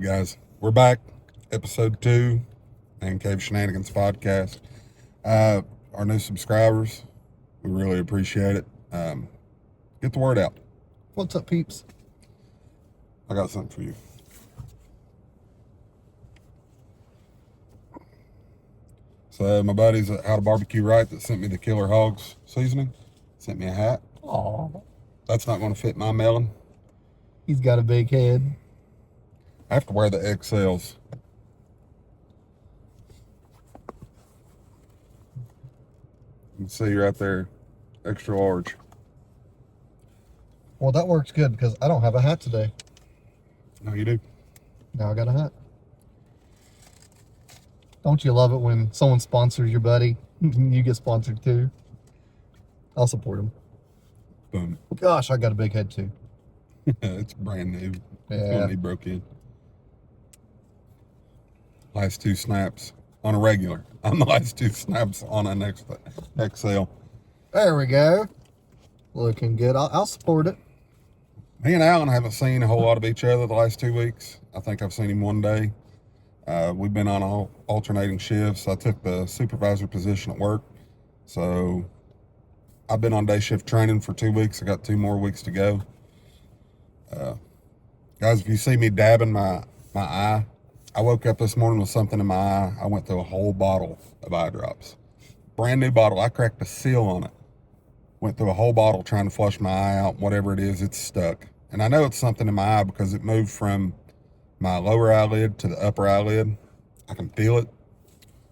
guys? We're back. Episode 2, Man Cave Shenanigans podcast. Our new subscribers, we really appreciate it. Get the word out. What's up, peeps? I got something for you. So my buddies at How to Barbecue Right that sent me the Killer Hogs seasoning sent me a hat. Aw. That's not going to fit my melon. He's got a big head. I have to wear the XLs. You can see right there, extra large. Well, that works good because I don't have a hat today. No, you do. Now I got a hat. Don't you love it when someone sponsors your buddy? You get sponsored too. I'll support him. Boom. Gosh, I got a big head too. It's brand new. Yeah. It's going to be broke in. Last 2 snaps on a regular. On the last 2 snaps on an XL. There we go. Looking good. I'll support it. Me and Alan haven't seen a whole lot of each other the last 2 weeks. I think I've seen him one day. We've been on alternating shifts. I took the supervisor position at work. So I've been on day shift training for 2 weeks. I got 2 more weeks to go. Guys, if you see me dabbing my eye, I woke up this morning with something in my eye. I went through a whole bottle of eye drops. Brand new bottle. I cracked the seal on it. Went through a whole bottle trying to flush my eye out. Whatever it is, it's stuck. And I know it's something in my eye because it moved from my lower eyelid to the upper eyelid. I can feel it.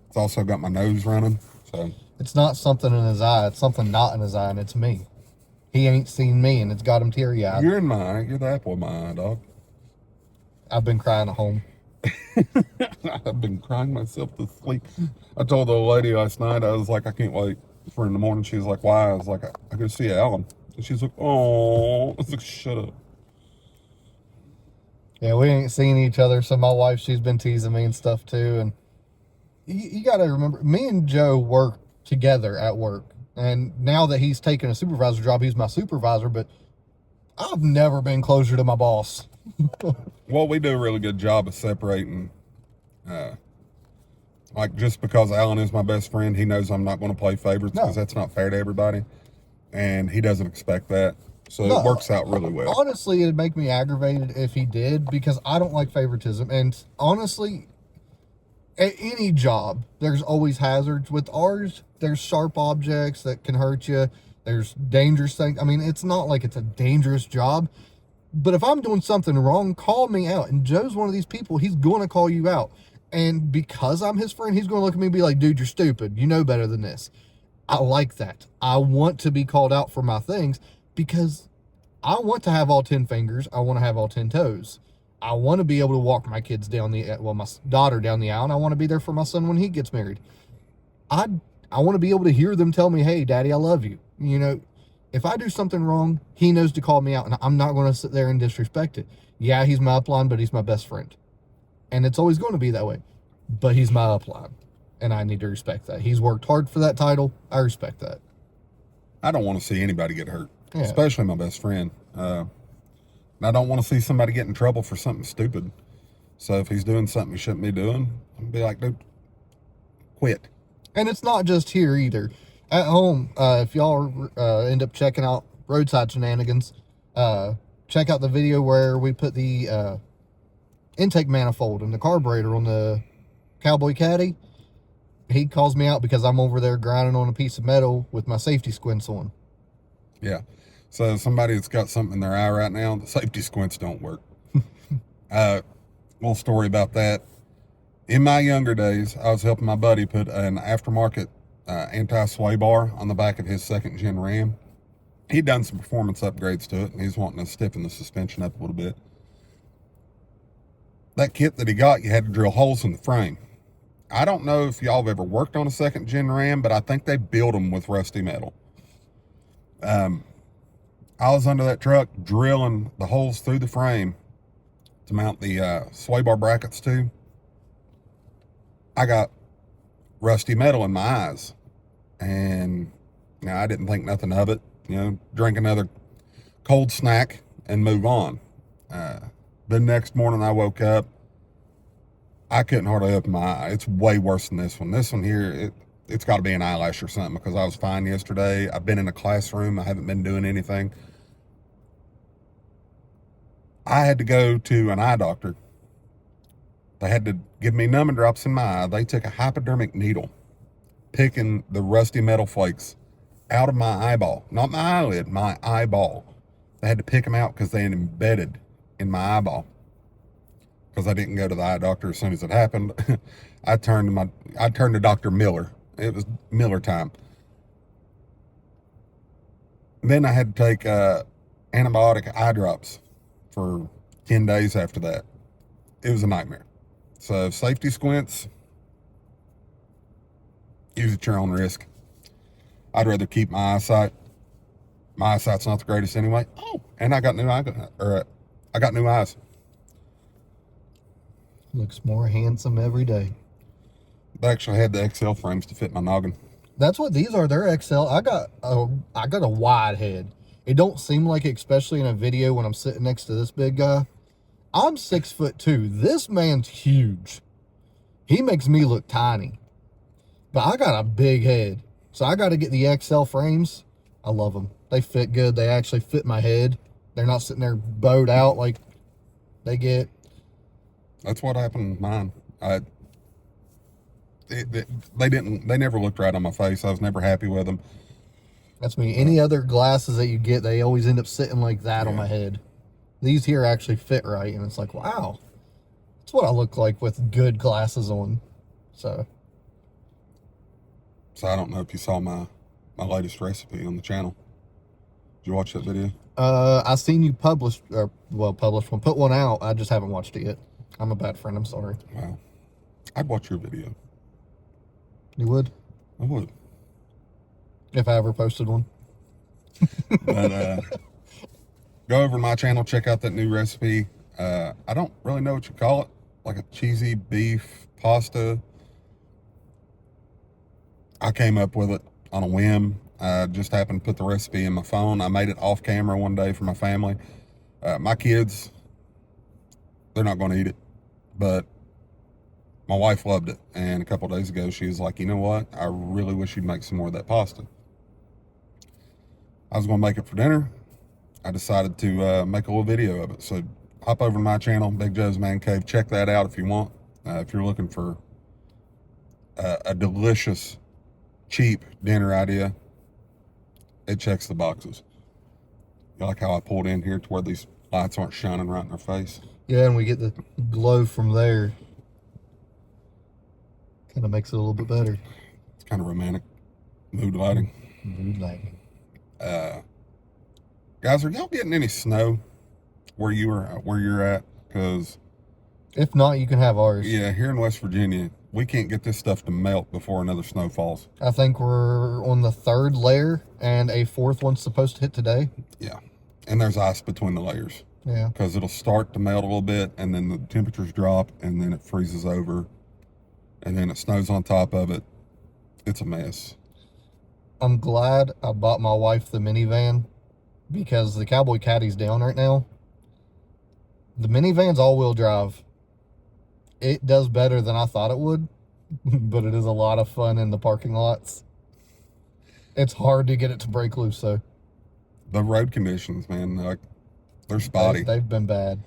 It's also got my nose running. So It's not something in his eye. It's something not in his eye, and it's me. He ain't seen me, and it's got him teary-eyed. you're in my eye. You're the apple of my eye, dog. I've been crying at home. I've been crying myself to sleep. I told the old lady last night, I was like, I can't wait for in the morning. She was like, why? I was like, I go see Alan. And she's like, oh. I was like, shut up. Yeah, we ain't seen each other, so my wife, she's been teasing me and stuff too. And you got to remember, me and Joe work together at work. And now that he's taken a supervisor job, he's my supervisor, but I've never been closer to my boss. Well, we do a really good job of separating. Like, just because Alan is my best friend, he knows I'm not going to play favorites because that's not fair to everybody. And he doesn't expect that. So it works out really well. Honestly, it'd make me aggravated if he did because I don't like favoritism. And honestly, at any job, there's always hazards. With ours, there's sharp objects that can hurt you. There's dangerous things. I mean, it's not like it's a dangerous job. But if I'm doing something wrong, call me out. And Joe's one of these people, he's going to call you out. And because I'm his friend, he's going to look at me and be like, dude, you're stupid. You know better than this. I like that. I want to be called out for my things because I want to have all 10 fingers. I want to have all 10 toes. I want to be able to walk my kids down my daughter down the aisle, and I want to be there for my son when he gets married. I want to be able to hear them tell me, hey, Daddy, I love you. You know, if I do something wrong, he knows to call me out, and I'm not going to sit there and disrespect it. Yeah, he's my upline, but he's my best friend. And it's always going to be that way. But he's my upline, and I need to respect that. He's worked hard for that title. I respect that. I don't want to see anybody get hurt, Yeah. especially my best friend. And I don't want to see somebody get in trouble for something stupid. So if he's doing something he shouldn't be doing, I'll be like, dude, quit. And it's not just here either. At home, if y'all end up checking out Roadside Shenanigans, check out the video where we put the intake manifold and the carburetor on the Cowboy Caddy. He calls me out because I'm over there grinding on a piece of metal with my safety squints on. Yeah. So somebody that's got something in their eye right now, the safety squints don't work. Little story about that. In my younger days, I was helping my buddy put an aftermarket anti-sway bar on the back of his 2nd gen Ram. He'd done some performance upgrades to it, and he's wanting to stiffen the suspension up a little bit. That kit that he got, you had to drill holes in the frame. I don't know if y'all have ever worked on a 2nd gen Ram, but I think they build them with rusty metal. I was under that truck drilling the holes through the frame to mount the sway bar brackets to. I got rusty metal in my eyes, and now I didn't think nothing of it. You know, drink another cold snack and move on. The next morning I woke up, I couldn't hardly open my eye. It's way worse than this one. This one here, it's got to be an eyelash or something because I was fine yesterday. I've been in a classroom. I haven't been doing anything. I had to go to an eye doctor. They had to give me numbing drops in my eye. They took a hypodermic needle, picking the rusty metal flakes out of my eyeball. Not my eyelid, my eyeball. They had to pick them out because they had embedded in my eyeball. Because I didn't go to the eye doctor as soon as it happened. I turned to Dr. Miller. It was Miller time. Then I had to take antibiotic eye drops for 10 days after that. It was a nightmare. So safety squints, use at your own risk. I'd rather keep my eyesight. My eyesight's not the greatest anyway. Oh, and I got new eyes. Looks more handsome every day. They actually had the XL frames to fit my noggin. That's what these are. They're XL. I got a wide head. It don't seem like it, especially in a video when I'm sitting next to this big guy. I'm 6'2". This man's huge. He makes me look tiny. But I got a big head. So I got to get the XL frames. I love them. They fit good. They actually fit my head. They're not sitting there bowed out like they get. That's what happened with mine. They never looked right on my face. I was never happy with them. That's me. Any other glasses that you get, they always end up sitting like that on my head. These here actually fit right, and it's like, wow, that's what I look like with good glasses on. So I don't know if you saw my latest recipe on the channel. Did you watch that video? I seen you publish one, put one out. I just haven't watched it yet. I'm a bad friend. I'm sorry. Wow. I'd watch your video. You would? I would. If I ever posted one. But go over to my channel, check out that new recipe. I don't really know what you call it. Like a cheesy beef pasta. I came up with it on a whim. I just happened to put the recipe in my phone. I made it off camera one day for my family. My kids, they're not going to eat it. But my wife loved it. And a couple of days ago, she was like, you know what? I really wish you'd make some more of that pasta. I was going to make it for dinner. I decided to make a little video of it. So hop over to my channel, Big Joe's Man Cave. Check that out if you want. If you're looking for a delicious, cheap dinner idea, it checks the boxes. You like how I pulled in here to where these lights aren't shining right in our face? Yeah, and we get the glow from there. Kind of makes it a little bit better. It's kind of romantic. Mood lighting. Mood lighting. Guys, are y'all getting any snow where you're at? Because if not, you can have ours. Yeah, here in West Virginia, we can't get this stuff to melt before another snow falls. I think we're on the 3rd layer, and a 4th one's supposed to hit today. Yeah, and there's ice between the layers. Yeah. Because it'll start to melt a little bit, and then the temperatures drop, and then it freezes over, and then it snows on top of it. It's a mess. I'm glad I bought my wife the minivan because the Cowboy Caddy's down right now. The minivan's all-wheel drive. It does better than I thought it would, but it is a lot of fun in the parking lots. It's hard to get it to break loose, though. The road conditions, man, they're spotty. They've been bad.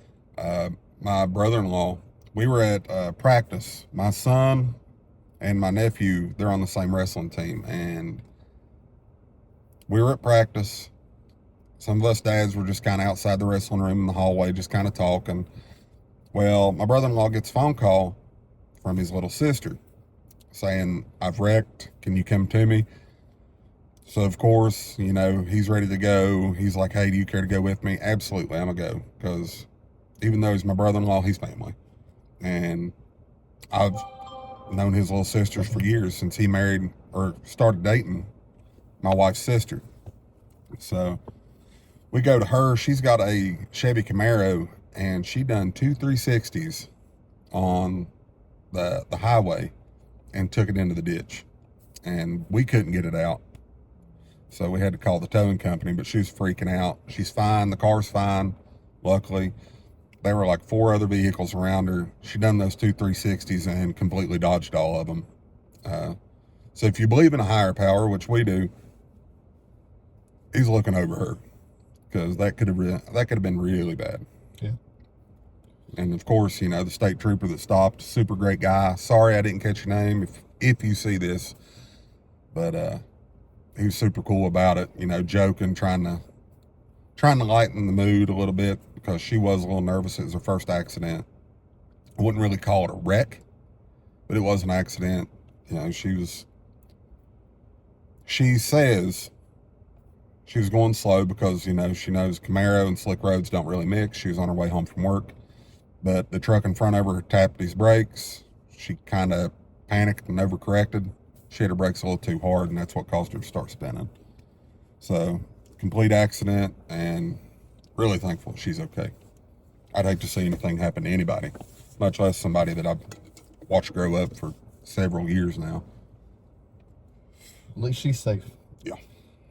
My brother-in-law, we were at practice. My son and my nephew, they're on the same wrestling team, and we were at practice. Some of us dads were just kind of outside the wrestling room in the hallway, just kind of talking. Well, my brother-in-law gets a phone call from his little sister saying, I've wrecked. Can you come to me? So, of course, you know, he's ready to go. He's like, hey, do you care to go with me? Absolutely, I'm going to go. Because even though he's my brother-in-law, he's family. And I've known his little sisters for years since he married or started dating my wife's sister. So we go to her. She's got a Chevy Camaro, and she done 2 360s on the highway and took it into the ditch. And we couldn't get it out. So we had to call the towing company, but she was freaking out. She's fine. The car's fine, luckily. there were like 4 other vehicles around her. She done those 2 360s and completely dodged all of them. So if you believe in a higher power, which we do, he's looking over her, because that could have been really bad. Yeah. And of course, you know, the state trooper that stopped, super great guy. Sorry I didn't catch your name if you see this, but he was super cool about it. You know, joking, trying to lighten the mood a little bit, because she was a little nervous. It was her first accident. I wouldn't really call it a wreck, but it was an accident. You know, she says she was going slow because, you know, she knows Camaro and slick roads don't really mix. She was on her way home from work, but the truck in front of her tapped his brakes. She kind of panicked and overcorrected. She hit her brakes a little too hard, and that's what caused her to start spinning. So, complete accident, and really thankful she's okay. I'd hate to see anything happen to anybody, much less somebody that I've watched grow up for several years now. At least she's safe. Yeah.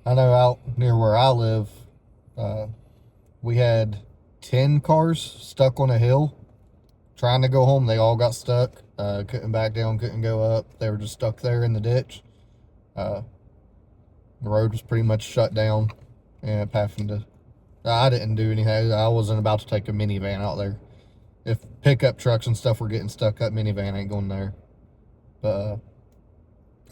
I know out near where I live, we had 10 cars stuck on a hill trying to go home. They all got stuck. Couldn't back down, couldn't go up. They were just stuck there in the ditch. The road was pretty much shut down, and having to. I didn't do anything. I wasn't about to take a minivan out there. If pickup trucks and stuff were getting stuck up, minivan ain't going there. But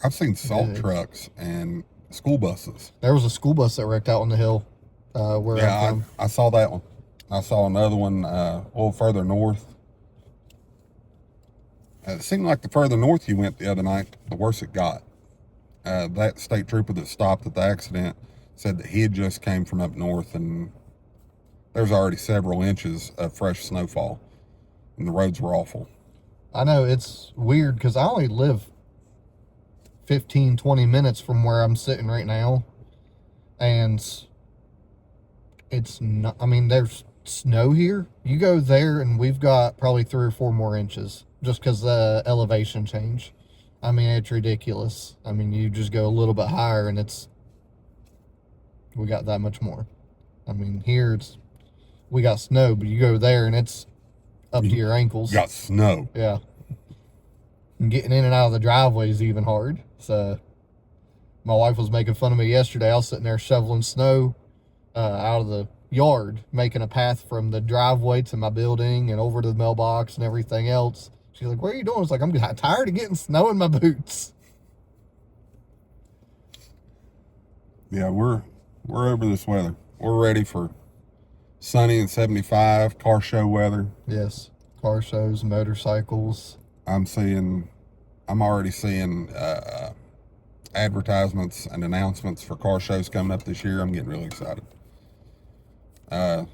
I've seen salt trucks and school buses. there was a school bus that wrecked out on the hill where I'm from. I saw that one. I saw another one a little further north. It seemed like the further north you went the other night, the worse it got. That state trooper that stopped at the accident said that he had just came from up north, and there's already several inches of fresh snowfall, and the roads were awful. I know, it's weird because I only live 15, 20 minutes from where I'm sitting right now. And it's not, I mean, there's snow here. You go there and we've got probably 3 or 4 more inches just because the elevation change. I mean, it's ridiculous. I mean, you just go a little bit higher and we got that much more. I mean, here we got snow, but you go there and it's up to your ankles. You got snow. Yeah. And getting in and out of the driveway is even hard. So my wife was making fun of me yesterday. I was sitting there shoveling snow out of the yard, making a path from the driveway to my building and over to the mailbox and everything else. She's like, "What are you doing?" I was like, "I'm tired of getting snow in my boots." Yeah, we're over this weather. We're ready for sunny and 75 car show weather. Yes. Car shows, motorcycles. I'm already seeing advertisements and announcements for car shows coming up this year. I'm getting really excited. I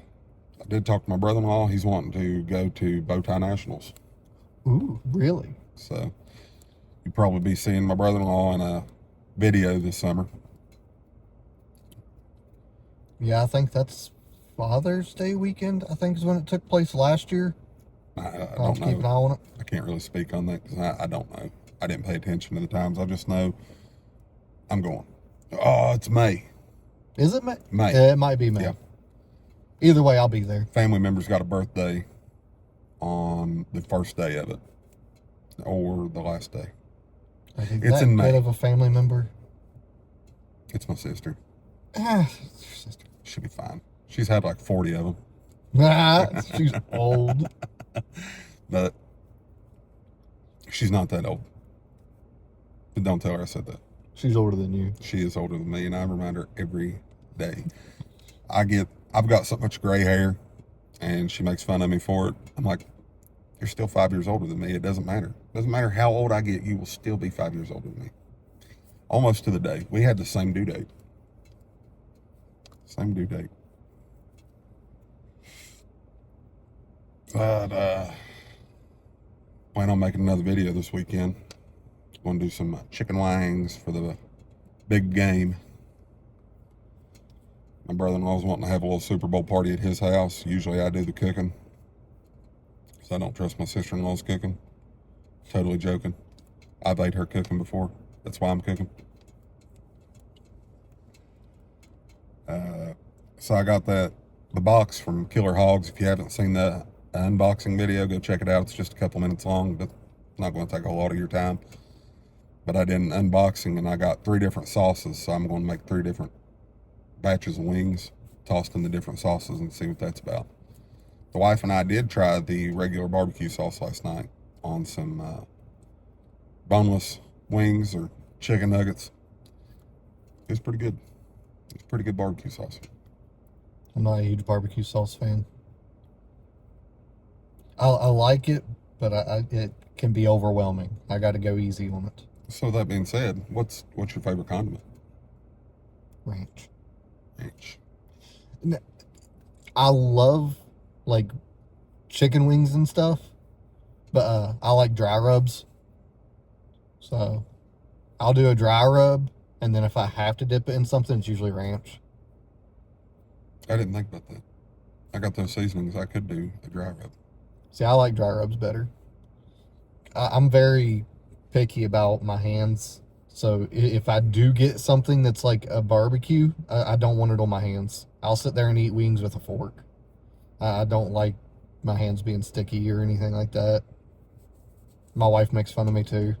did talk to my brother-in-law. He's wanting to go to Bowtie Nationals. Ooh, really? So you'll probably be seeing my brother-in-law in a video this summer. Yeah, I think that's Father's Day weekend, I think is when it took place last year. I I'll don't have to keep an eye know. on it. I can't really speak on that because I don't know. I didn't pay attention to the times. I just know I'm going. Oh, it's May. Is it May? May. Yeah, it might be May. Yeah. Either way, I'll be there. Family member's got a birthday on the first day of it or the last day. It's in May. Good of a family member. It's my sister. It's your sister. She'll be fine. She's had like 40 of them. She's old. But she's not that old. But don't tell her I said that. She's older than you. She is older than me, and I remind her every day. I've got so much gray hair, and she makes fun of me for it. I'm like, you're still 5 years older than me. It doesn't matter. It doesn't matter how old I get, you will still be 5 years older than me. Almost to the day. We had the same due date. Same due date. But plan on making another video this weekend. Going to do some chicken wings for the big game. My brother-in-law's wanting to have a little Super Bowl party at his house. Usually I do the cooking, so I don't trust my sister-in-law's cooking. Totally joking. I've ate her cooking before. That's why I'm cooking. So I got the box from Killer Hogs. If you haven't seen that unboxing video. Go check it out. It's just a couple minutes long, but it's not going to take a lot of your time. But I did an unboxing, and I got 3 different sauces, so I'm going to make 3 different batches of wings, tossed in the different sauces, and see what that's about. The wife and I did try the regular barbecue sauce last night on some boneless wings or chicken nuggets. It was pretty good. It's pretty good barbecue sauce. I'm not a huge barbecue sauce fan. I like it, but it can be overwhelming. I got to go easy on it. So that being said, what's your favorite condiment? Ranch. Ranch. I love like chicken wings and stuff, but I like dry rubs. So I'll do a dry rub, and then if I have to dip it in something, it's usually ranch. I didn't think about that. I got those seasonings. I could do a dry rub. See, I like dry rubs better. I'm very picky about my hands. So if I do get something that's like a barbecue, I don't want it on my hands. I'll sit there and eat wings with a fork. I don't like my hands being sticky or anything like that. My wife makes fun of me too,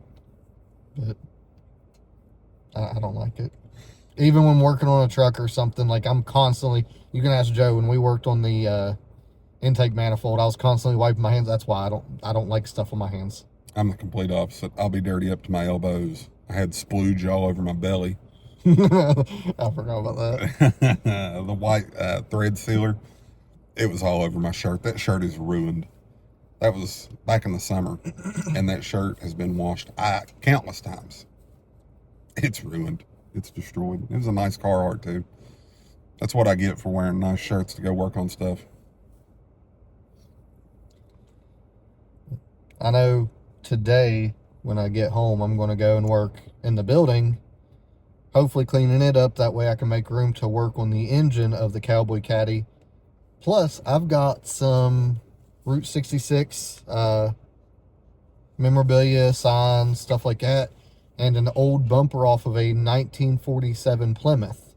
but I don't like it. Even when working on a truck or something, like I'm constantly, you can ask Joe, when we worked on the intake manifold, I was constantly wiping my hands. That's why I don't like stuff on my hands. I'm the complete opposite. I'll be dirty up to my elbows. I had splooge all over my belly. I forgot about that. The white thread sealer, it was all over my shirt. That shirt is ruined. That was back in the summer, and that shirt has been washed countless times. It's ruined. It's destroyed. It was a nice Carhartt too. That's what I get for wearing nice shirts to go work on stuff. I know today when I get home, I'm going to go and work in the building, hopefully cleaning it up. That way I can make room to work on the engine of the Cowboy Caddy. Plus, I've got some Route 66 memorabilia, signs, stuff like that, and an old bumper off of a 1947 Plymouth.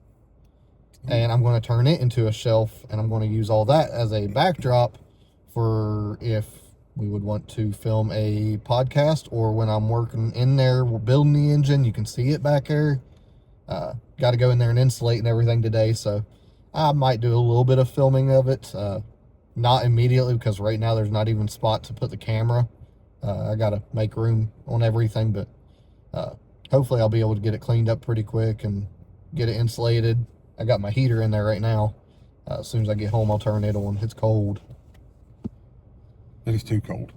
And I'm going to turn it into a shelf, and I'm going to use all that as a backdrop for if we would want to film a podcast, or when I'm working in there, we're building the engine, you can see it back there. Got to go in there and insulate and everything today, so I might do a little bit of filming of it. Not immediately, because right now there's not even a spot to put the camera. I got to make room on everything, but hopefully I'll be able to get it cleaned up pretty quick and get it insulated. I got my heater in there right now. As soon as I get home, I'll turn it on. It's cold. It is too cold.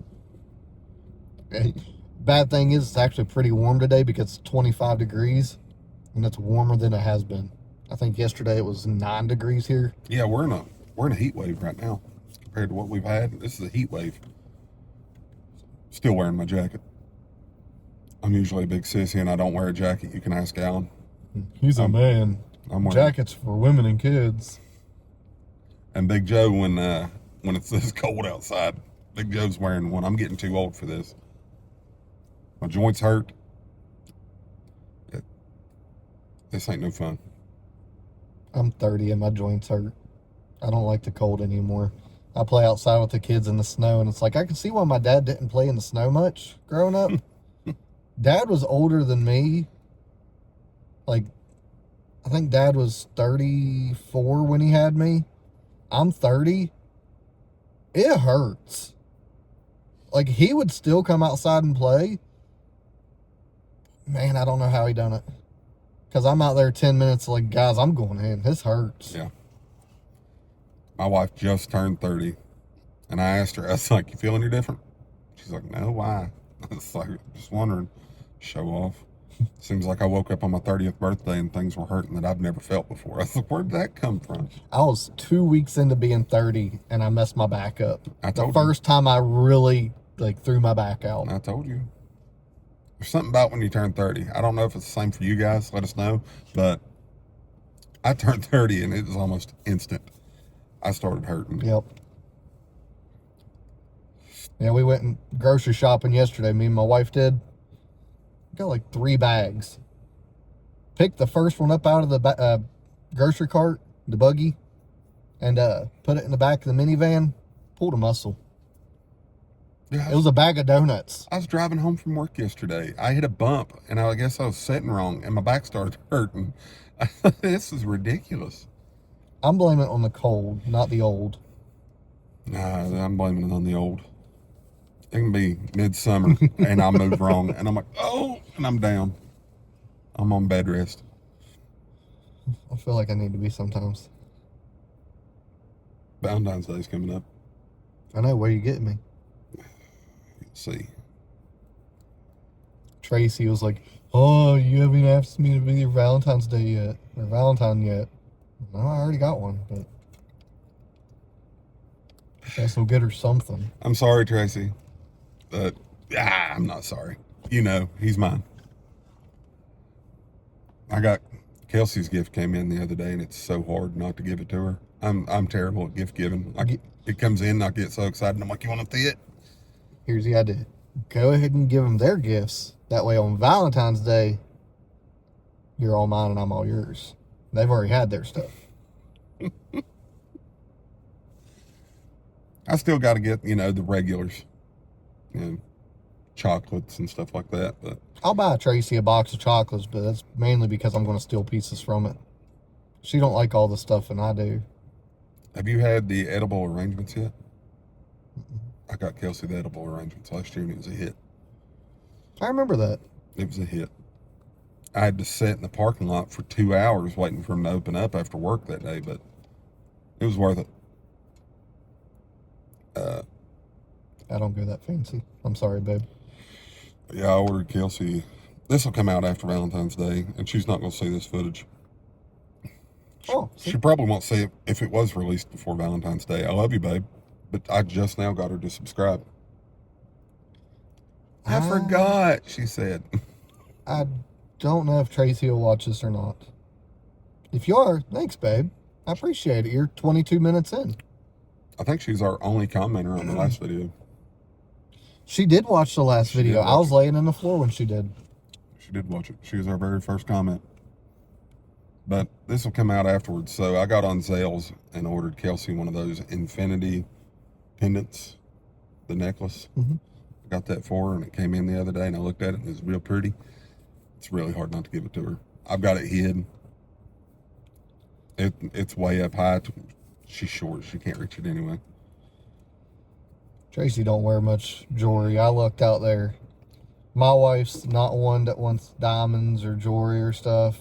Bad thing is, it's actually pretty warm today because it's 25 degrees, and it's warmer than it has been. I think yesterday it was 9 degrees here. Yeah, we're in a heat wave right now compared to what we've had. This is a heat wave. Still wearing my jacket. I'm usually a big sissy and I don't wear a jacket. You can ask Alan. He's a man. I'm wearing Jackets for women and kids. And Big Joe, when it's this cold outside, Big Joe's wearing one. I'm getting too old for this. My joints hurt. This ain't no fun. I'm 30 and my joints hurt. I don't like the cold anymore. I play outside with the kids in the snow, and it's like, I can see why my dad didn't play in the snow much growing up. Dad was older than me. Like, I think Dad was 34 when he had me. I'm 30. It hurts. Like, he would still come outside and play. Man, I don't know how he done it. Because I'm out there 10 minutes like, guys, I'm going in. This hurts. Yeah. My wife just turned 30. And I asked her, I was like, you feel any different? She's like, no, why? I was like, just wondering. Show off. Seems like I woke up on my 30th birthday and things were hurting that I've never felt before. I was like, where'd that come from? I was 2 weeks into being 30 and I messed my back up. The first time I really threw my back out. I told you. There's something about when you turn 30. I don't know if it's the same for you guys. Let us know. But I turned 30 and it was almost instant. I started hurting. Yep. Yeah, we went and grocery shopping yesterday. Me and my wife did. Got like 3 bags. Picked the first one up out of the grocery cart, the buggy, and put it in the back of the minivan. Pulled a muscle. Yeah, It was a bag of donuts. I was driving home from work yesterday. I hit a bump, and I guess I was sitting wrong, and my back started hurting. This is ridiculous. I'm blaming it on the cold, not the old. Nah, I'm blaming it on the old. It can be midsummer, and I move wrong, and I'm like, oh, and I'm down. I'm on bed rest. I feel like I need to be sometimes. Valentine's Day's coming up. I know, where you getting me? Let's see. Tracy was like, oh, you haven't asked me to be your Valentine's Day yet, or Valentine yet. Well, I already got one, but I guess we'll get her something. I'm sorry, Tracy, but I'm not sorry. You know, he's mine. I got Kelsey's gift came in the other day, and it's so hard not to give it to her. I'm terrible at gift giving. It comes in, and I get so excited. I'm like, you want to see it? Here's the idea. Go ahead and give them their gifts. That way on Valentine's Day, you're all mine and I'm all yours. They've already had their stuff. I still got to get, the regulars, chocolates and stuff like that. But I'll buy Tracy a box of chocolates, but that's mainly because I'm going to steal pieces from it. She don't like all the stuff, and I do. have you had the edible arrangements yet? I got Kelsey the edible arrangements last year, and it was a hit. I remember that. It was a hit. I had to sit in the parking lot for 2 hours waiting for them to open up after work that day, but it was worth it. I don't go that fancy. I'm sorry, babe. Yeah, I ordered Kelsey. This will come out after Valentine's Day, and she's not going to see this footage. Oh, see? She probably won't see it if it was released before Valentine's Day. I love you, babe, but I just now got her to subscribe. I forgot, she said. I don't know if Tracy will watch this or not. If you are, thanks, babe. I appreciate it. You're 22 minutes in. I think she's our only commenter on the last video. She did watch the last video. I was laying on the floor when she did. She did watch it. She was our very first comment. But this will come out afterwards. So I got on Zales and ordered Kelsey one of those infinity pendants, the necklace. Mm-hmm. I got that for her, and it came in the other day, and I looked at it, and it was real pretty. It's really hard not to give it to her. I've got it hid. It's way up high. She's short. She can't reach it anyway. Tracy don't wear much jewelry. I looked out there. My wife's not one that wants diamonds or jewelry or stuff.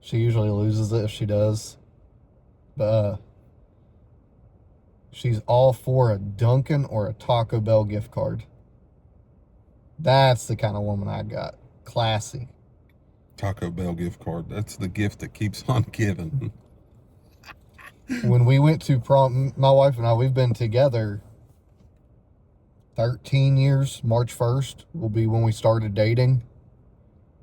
She usually loses it if she does. But she's all for a Dunkin' or a Taco Bell gift card. That's the kind of woman I got. Classy. Taco Bell gift card. That's the gift that keeps on giving. When we went to prom, my wife and I, we've been together 13 years. March 1st will be when we started dating.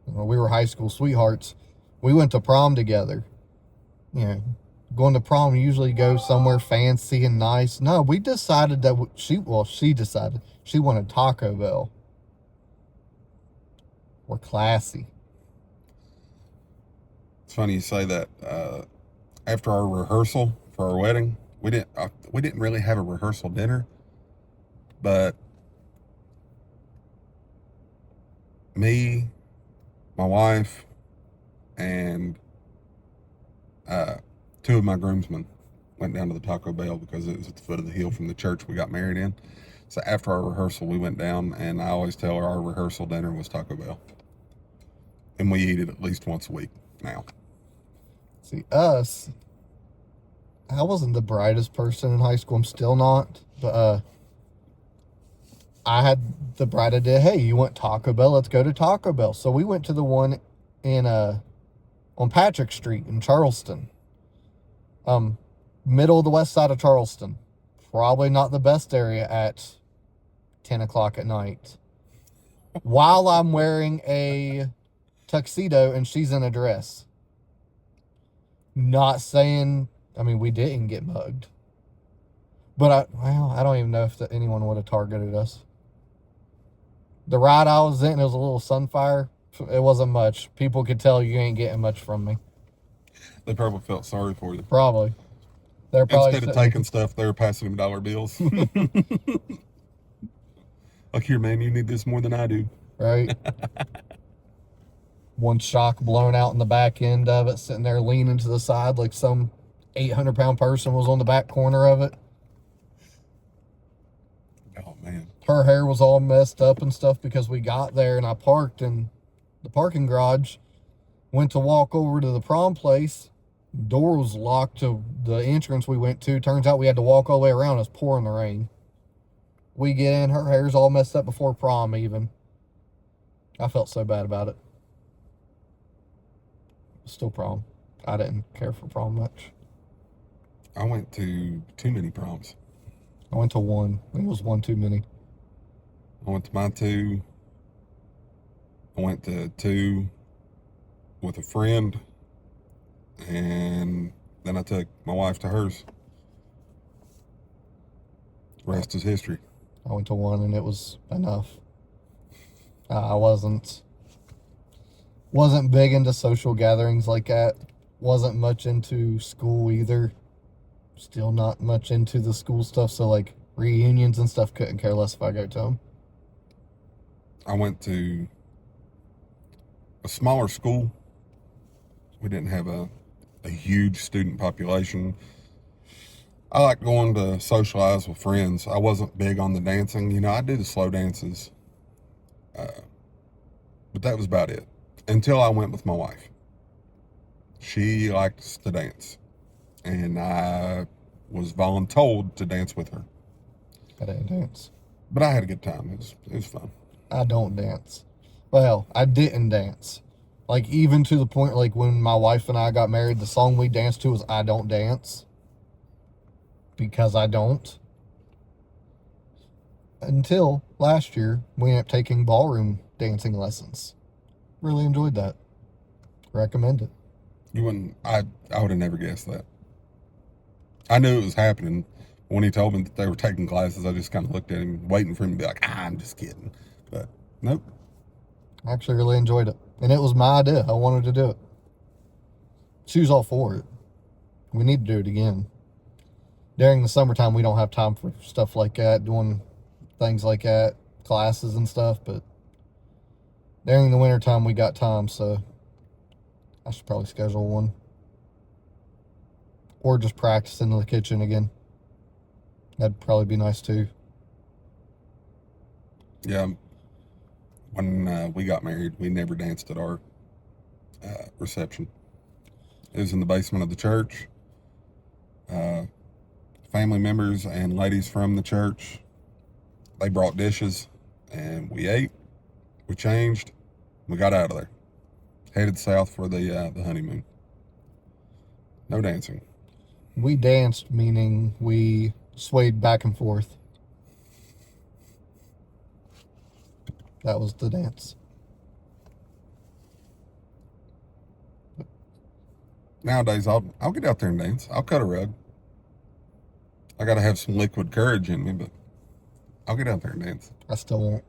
We were high school sweethearts. We went to prom together. Going to prom, you usually go somewhere fancy and nice. No, we decided that she decided she wanted Taco Bell. We're classy. It's funny you say that. After our rehearsal for our wedding, we didn't really have a rehearsal dinner, but me, my wife, and two of my groomsmen went down to the Taco Bell because it was at the foot of the hill from the church we got married in. So after our rehearsal, we went down, and I always tell her our rehearsal dinner was Taco Bell, and we eat it at least once a week now. See, us, I wasn't the brightest person in high school. I'm still not. But I had the bright idea, hey, you want Taco Bell? Let's go to Taco Bell. So we went to the one in on Patrick Street in Charleston. Middle of the west side of Charleston. Probably not the best area at 10 o'clock at night. While I'm wearing a tuxedo and she's in a dress. Not saying, we didn't get mugged. But I don't even know if anyone would have targeted us. The ride I was in, it was a little Sunfire. It wasn't much. People could tell you ain't getting much from me. They probably felt sorry for you. Probably. They're probably instead of taking stuff, they were passing them dollar bills. Like, here, man, you need this more than I do. right? One shock blown out in the back end of it, sitting there leaning to the side like some 800-pound person was on the back corner of it. Oh, man. Her hair was all messed up and stuff because we got there and I parked in the parking garage, went to walk over to the prom place. Door was locked to the entrance we went to. Turns out we had to walk all the way around. It was pouring the rain. We get in, her hair's all messed up before prom even. I felt so bad about it. Still prom. I didn't care for prom much. I went to too many proms. I went to one. It was one too many. I went to my two. I went to two with a friend. And then I took my wife to hers. Rest is history. I went to one and it was enough. I wasn't big into social gatherings like that. Wasn't much into school either. Still not much into the school stuff. So like reunions and stuff, couldn't care less if I go to them. I went to a smaller school. We didn't have a huge student population. I like going to socialize with friends. I wasn't big on the dancing. You know, I do the slow dances. But that was about it. Until I went with my wife. She likes to dance. And I was voluntold to dance with her. I didn't dance. But I had a good time. It was fun. I don't dance. Well, I didn't dance. Like, even to the point, like, when my wife and I got married, the song we danced to was I Don't Dance. Because I don't. Until last year, we ended up taking ballroom dancing lessons. Really enjoyed that. Recommend it. You wouldn't, I would have never guessed that. I knew it was happening. When he told me that they were taking classes, I just kind of looked at him, waiting for him to be like, I'm just kidding. But nope. I actually really enjoyed it. And it was my idea. I wanted to do it. She was all for it. We need to do it again. During the summertime, we don't have time for stuff like that, doing things like that, classes and stuff. But during the wintertime, we got time, so I should probably schedule one. Or just practice in the kitchen again. That'd probably be nice too. Yeah. When we got married, we never danced at our reception. It was in the basement of the church. Family members and ladies from the church, they brought dishes, and we ate, we changed, we got out of there. Headed south for the honeymoon. No dancing. We danced, meaning we swayed back and forth. That was the dance. Nowadays, I'll get out there and dance. I'll cut a rug. I got to have some liquid courage in me, but I'll get out there and dance. I still won't.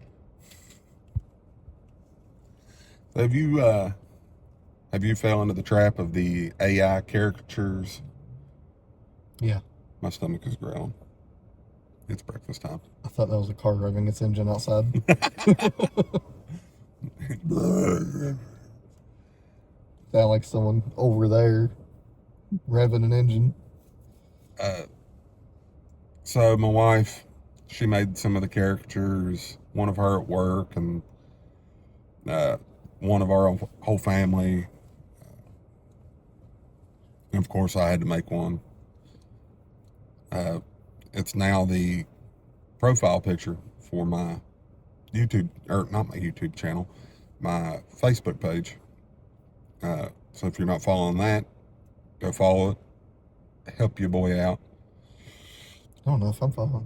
So have you fell into the trap of the AI caricatures? Yeah. My stomach is growling. It's breakfast time. I thought that was a car revving its engine outside. Sound like someone over there revving an engine. So my wife, she made some of the caricatures, one of her at work and one of our whole family. And of course, I had to make one. It's now the profile picture for my YouTube, or not my YouTube channel, my Facebook page. So if you're not following that, go follow it. Help your boy out. I don't know if I'm following.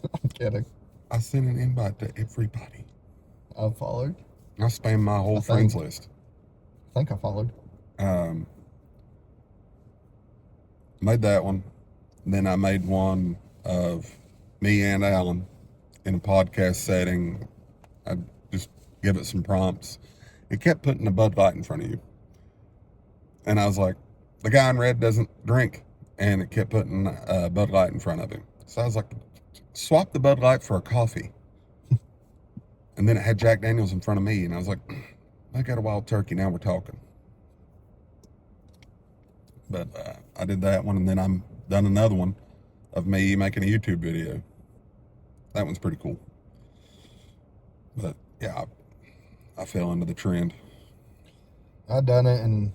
I'm kidding. I sent an invite to everybody. I followed. I spammed my whole friends list. I think I followed. Made that one. Then I made one of me and Alan in a podcast setting. I just give it some prompts. It kept putting a Bud Light in front of you. And I was like, the guy in red doesn't drink. And it kept putting a Bud Light in front of him. So I was like, swap the Bud Light for a coffee. And then it had Jack Daniels in front of me, and I was like, I got a wild turkey, now we're talking. But I did that one, and then I'm done another one of me making a YouTube video. That one's pretty cool. But yeah, I fell into the trend. I done it, and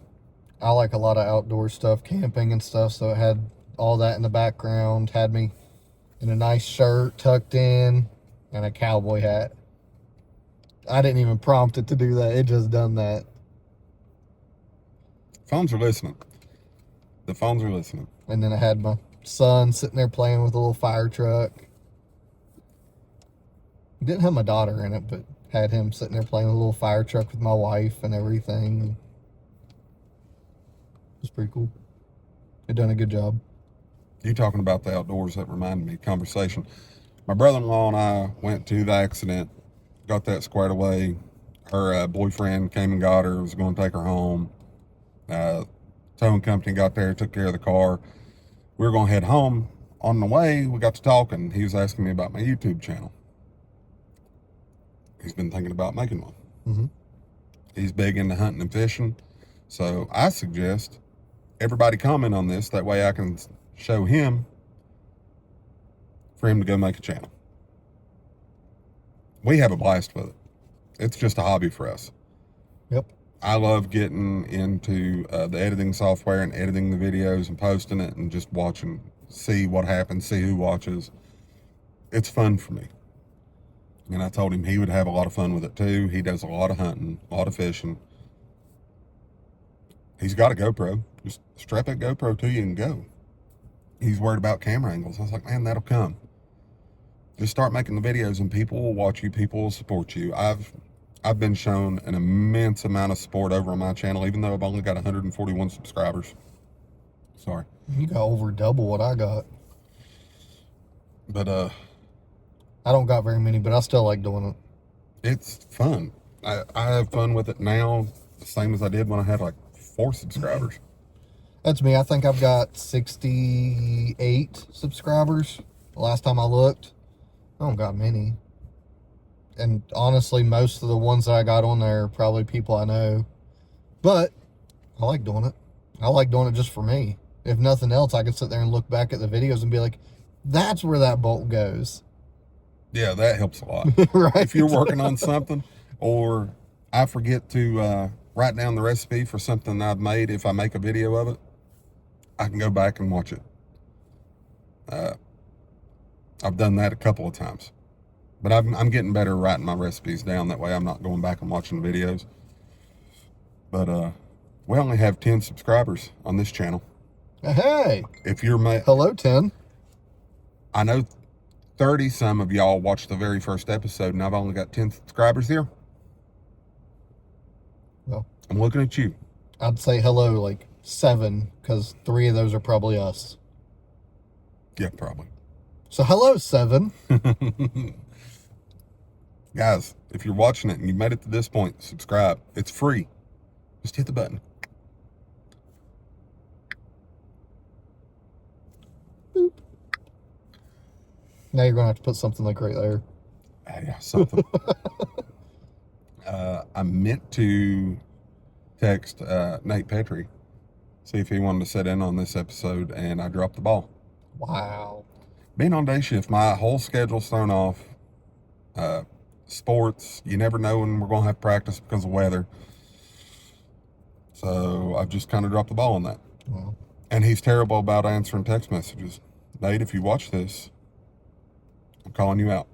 I like a lot of outdoor stuff, camping and stuff, so it had all that in the background, had me in a nice shirt tucked in and a cowboy hat. I didn't even prompt it to do that. It just done that. Phones are listening. The phones are listening. And then I had my son sitting there playing with a little fire truck. Didn't have my daughter in it, but had him sitting there playing with a little fire truck with my wife and everything. It was pretty cool. They done a good job. You talking about the outdoors, that reminded me of conversation. My brother-in-law and I went to the accident, got that squared away. Her boyfriend came and got her, was going to take her home. Towing company got there, took care of the car. We were going to head home. On the way, we got to talking. He was asking me about my YouTube channel. He's been thinking about making one. Mm-hmm. He's big into hunting and fishing. So I suggest everybody comment on this. That way I can show him for him to go make a channel. We have a blast with it. It's just a hobby for us. Yep. I love getting into the editing software and editing the videos and posting it and just watching, see what happens, see who watches. It's fun for me. And I told him he would have a lot of fun with it too. He does a lot of hunting, a lot of fishing. He's got a GoPro. Just strap that GoPro to you and go. He's worried about camera angles. I was like, man, that'll come. Just start making the videos and people will watch you. People will support you. I've been shown an immense amount of support over on my channel, even though I've only got 141 subscribers. Sorry. You got over double what I got. But I don't got very many, but I still like doing it. it's fun. I have fun with it now, the same as I did when I had like 4 subscribers. That's me. I think I've got 68 subscribers. The last time I looked, I don't got many. And honestly, most of the ones that I got on there are probably people I know. But I like doing it. I like doing it just for me. If nothing else, I can sit there and look back at the videos and be like, that's where that bolt goes. Yeah, that helps a lot. Right? If you're working on something, or I forget to write down the recipe for something I've made, if I make a video of it, I can go back and watch it. I've done that a couple of times. But I'm getting better at writing my recipes down. That way I'm not going back and watching the videos. But we only have 10 subscribers on this channel. Hey, If you're hello, 10. I know 30 some of y'all watched the very first episode, and I've only got 10 subscribers here. Well, I'm looking at you. I'd say hello like 7, because 3 of those are probably us. Yeah, probably. So hello, 7. Guys, if you're watching it and you made it to this point, subscribe. It's free. Just hit the button. Boop. Now you're going to have to put something like right there. Yeah, something. I meant to text Nate Petrie, see if he wanted to sit in on this episode, and I dropped the ball. Wow. Being on day shift, my whole schedule's thrown off. Sports, you never know when we're going to have practice because of weather. So I've just kind of dropped the ball on that. Wow. And he's terrible about answering text messages. Nate, if you watch this, I'm calling you out.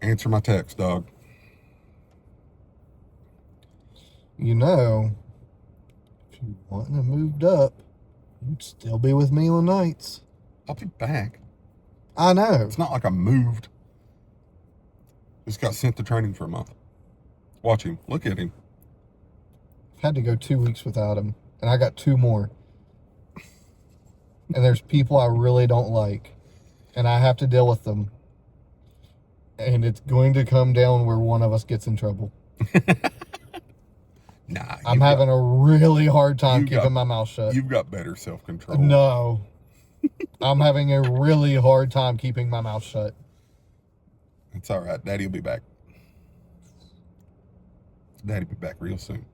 Answer my text, dog. You know, if you wouldn't have moved up, you'd still be with me on nights. I'll be back. I know. It's not like I moved. Just got sent to training for a month. Watch him. Look at him. I've had to go 2 weeks without him, and I got 2 more. And there's people I really don't like, and I have to deal with them. And it's going to come down where one of us gets in trouble. Nah. I'm having a really hard time keeping my mouth shut. You've got better self-control. No. I'm having a really hard time keeping my mouth shut. It's all right. Daddy will be back. Daddy be back real soon.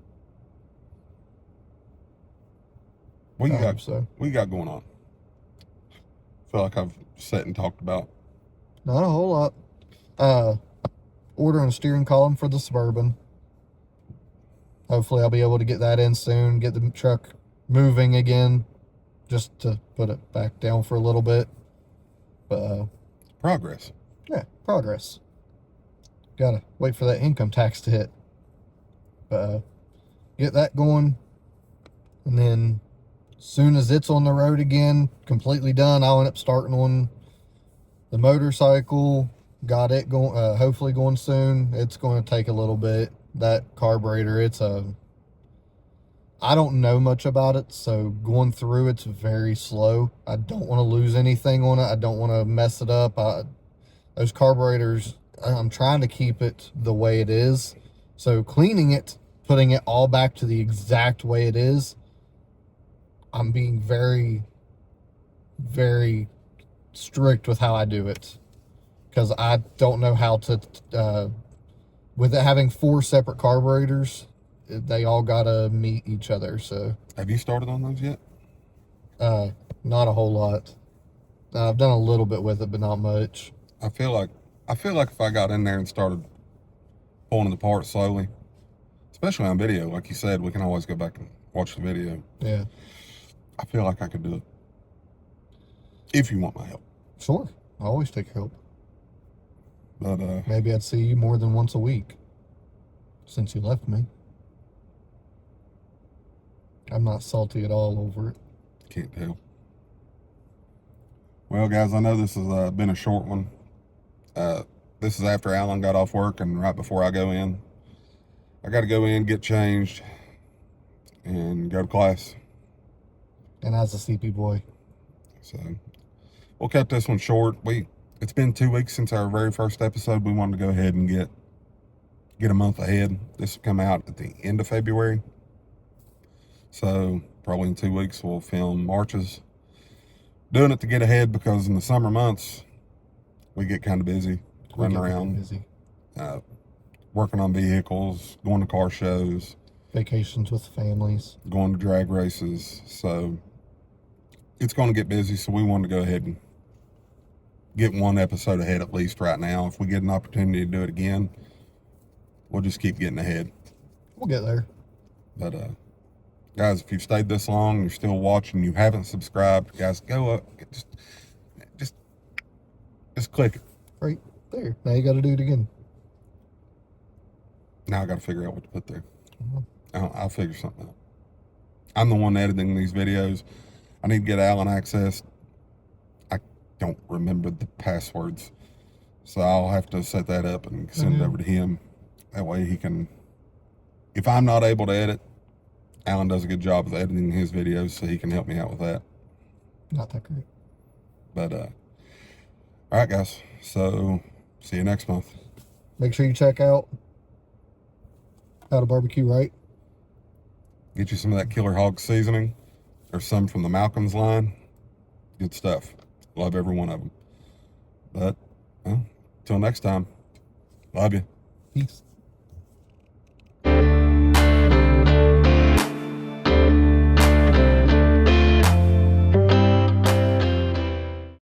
What I you got? hope so. What you got going on? Feel like I've sat and talked about. Not a whole lot. Ordering a steering column for the Suburban. Hopefully I'll be able to get that in soon, get the truck moving again, just to put it back down for a little bit. But Progress. yeah, progress. Gotta wait for that income tax to hit. But get that going, and then as soon as it's on the road again, completely done, I'll end up starting on the motorcycle. Got it going, hopefully going soon. It's going to take a little bit. That carburetor, I don't know much about it, so going through it's very slow. I don't want to lose anything on it. I don't want to mess it up. Those carburetors, I'm trying to keep it the way it is. So cleaning it, putting it all back to the exact way it is, I'm being very, very strict with how I do it. Because I don't know how to, with it having 4 separate carburetors, they all gotta meet each other. So Have you started on those yet? not a whole lot. I've done a little bit with it, but not much. I feel like if I got in there and started pulling it apart slowly, especially on video, like you said, we can always go back and watch the video. Yeah, I feel like I could do it. If you want my help. sure. I always take help. But Maybe I'd see you more than once a week since you left me. I'm not salty at all over it. can't tell. Well, guys, I know this has been a short one. This is after Alan got off work and right before I go in. I got to go in, get changed, and go to class. And as a CP boy, So we'll cut this one short. It's been 2 weeks since our very first episode. We wanted to go ahead and get a month ahead. This will come out at the end of February. So probably in 2 weeks we'll film Marches. Doing it to get ahead because in the summer months we get kind of busy, running around, busy. working on vehicles, going to car shows, Vacations with families. going to drag races. So it's going to get busy. So we wanted to go ahead and get one episode ahead at least right now. If we get an opportunity to do it again, we'll just keep getting ahead. We'll get there. But guys, if you've stayed this long, you're still watching, you haven't subscribed, guys, go up, just click it. Right there. Now you got to do it again. Now I got to figure out what to put there. Mhm. I'll figure something out. I'm the one editing these videos. I need to get Alan access. I don't remember the passwords, so I'll have to set that up and send it over to him. That way he can, if I'm not able to edit, Alan does a good job of editing his videos, so he can help me out with that. Not that great. But all right, guys, so see you next month. Make sure you check out How to Barbecue Right. Get you some of that Killer Hog seasoning. There's some from the Malcolm's line. Good stuff. Love every one of them. But till next time, love you. Peace.